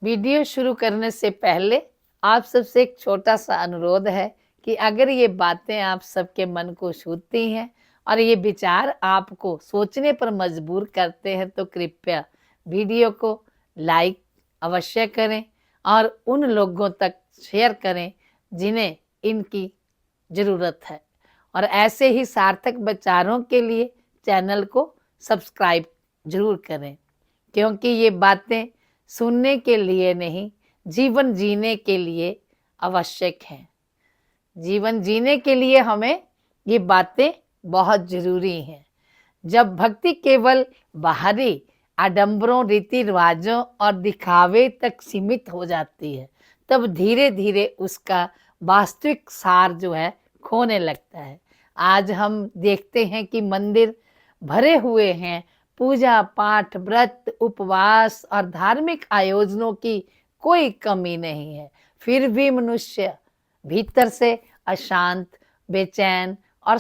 Video शुरू करने से पहले आप सबसे एक छोटा सा अनुरोध है कि अगर ये बातें आप सबके मन को छूती हैं और ये विचार आपको सोचने पर मजबूर करते हैं तो कृपया वीडियो को लाइक अवश्य करें और उन लोगों तक शेयर करें जिन्हें इनकी ज़रूरत है। और ऐसे ही सार्थक विचारों के लिए चैनल को सब्सक्राइब जरूर करें, क्योंकि ये बातें सुनने के लिए नहीं, जीवन जीने के लिए आवश्यक हैं। जीवन जीने के लिए हमें ये बातें बहुत ज़रूरी हैं। जब भक्ति केवल बाहरी आडंबरों, रीति रिवाजों और दिखावे तक सीमित हो जाती है, तब धीरे धीरे उसका वास्तविक सार जो है खोने लगता है। आज हम देखते हैं कि मंदिर भरे हुए हैं, पूजा पाठ, व्रत, उपवास और धार्मिक आयोजनों की कोई कमी नहीं है। फिर भी मनुष्य भीतर से अशांत, बेचैन और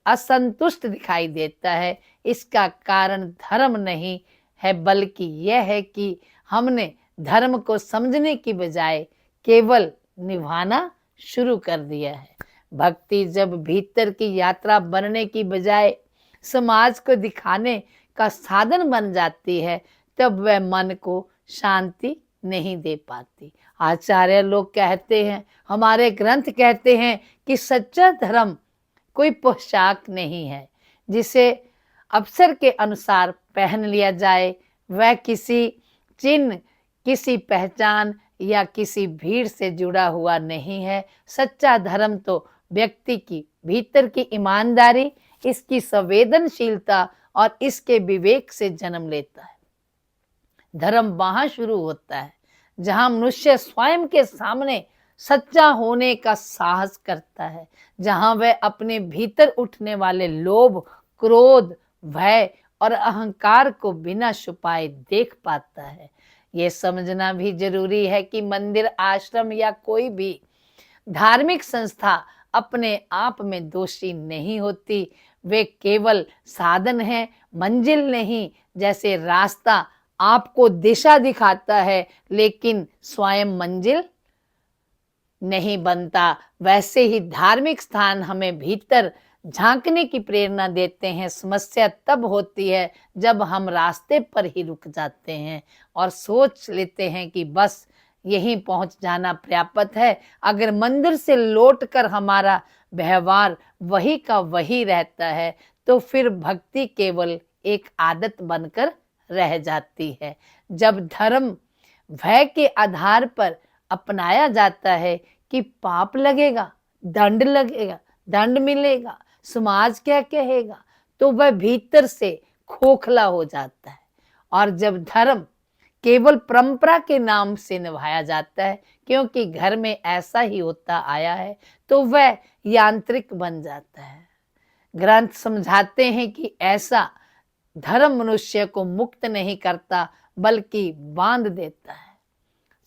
असंतुष्ट दिखाई देता है। इसका कारण धर्म नहीं है, बल्कि यह है कि हमने धर्म को समझने की बजाय केवल निभाना शुरू कर दिया है। भक्ति जब भीतर की यात्रा बनने की बजाय समाज को दिखाने का साधन बन जाती है, तब वह मन को शांति नहीं दे पाती। आचार्य लोग कहते हैं, हमारे ग्रंथ कहते हैं कि सच्चा धर्म कोई पोशाक नहीं है जिसे अवसर के अनुसार पहन लिया जाए। वह किसी चिन्ह, किसी पहचान या किसी भीड़ से जुड़ा हुआ नहीं है। सच्चा धर्म तो व्यक्ति की भीतर की ईमानदारी, इसकी संवेदनशीलता और इसके विवेक से जन्म लेता है। धर्म वहां शुरू होता है जहां मनुष्य स्वयं के सामने सच्चा होने का साहस करता है, जहां वह अपने भीतर उठने वाले लोभ, क्रोध, भय और अहंकार को बिना छुपाए देख पाता है। ये समझना भी जरूरी है कि मंदिर, आश्रम या कोई भी धार्मिक संस्था अपने आप में दोषी नहीं होती। वे केवल साधन है, मंजिल नहीं। जैसे रास्ता आपको दिशा दिखाता है लेकिन स्वयं मंजिल नहीं बनता, वैसे ही धार्मिक स्थान हमें भीतर झांकने की प्रेरणा देते हैं। समस्या तब होती है जब हम रास्ते पर ही रुक जाते हैं और सोच लेते हैं कि बस यहीं पहुंच जाना पर्याप्त है। अगर मंदिर से लौटकर हमारा व्यवहार वही का वही रहता है तो फिर भक्ति केवल एक आदत बनकर रह जाती है। जब धर्म भय के आधार पर अपनाया जाता है कि पाप लगेगा, दंड लगेगा, दंड मिलेगा, समाज क्या कहेगा, तो वह भीतर से खोखला हो जाता है। और जब धर्म केवल परंपरा के नाम से निभाया जाता है, क्योंकि घर में ऐसा ही होता आया है, तो वह यांत्रिक बन जाता है। ग्रंथ समझाते हैं कि ऐसा धर्म मनुष्य को मुक्त नहीं करता बल्कि बांध देता है।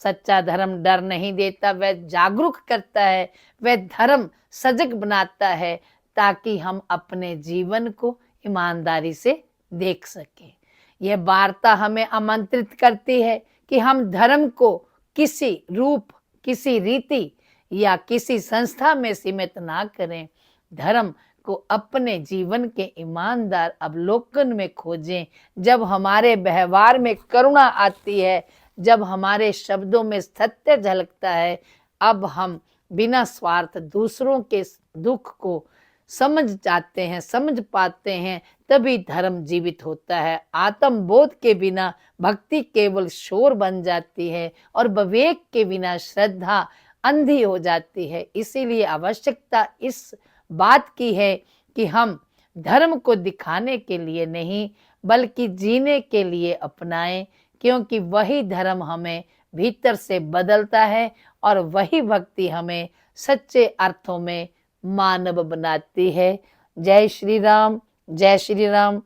सच्चा धर्म डर नहीं देता, वह जागरूक करता है। वह धर्म सजग बनाता है ताकि हम अपने जीवन को ईमानदारी से देख सकें। यह वार्ता हमें आमंत्रित करती है कि हम धर्म को किसी रूप, किसी रीति या किसी संस्था में सीमित ना करें। धर्म को अपने जीवन के ईमानदार अवलोकन में खोजें। जब हमारे व्यवहार में करुणा आती है, जब हमारे शब्दों में सत्य झलकता है, अब हम बिना स्वार्थ दूसरों के दुख को समझ पाते हैं, तभी धर्म जीवित होता है। आत्मबोध के बिना भक्ति केवल शोर बन जाती है और विवेक के बिना श्रद्धा अंधी हो जाती है। इसीलिए आवश्यकता इस बात की है कि हम धर्म को दिखाने के लिए नहीं बल्कि जीने के लिए अपनाएं, क्योंकि वही धर्म हमें भीतर से बदलता है और वही भक्ति हमें सच्चे अर्थों में मानव बनाती है। जय श्री राम, जय श्री राम,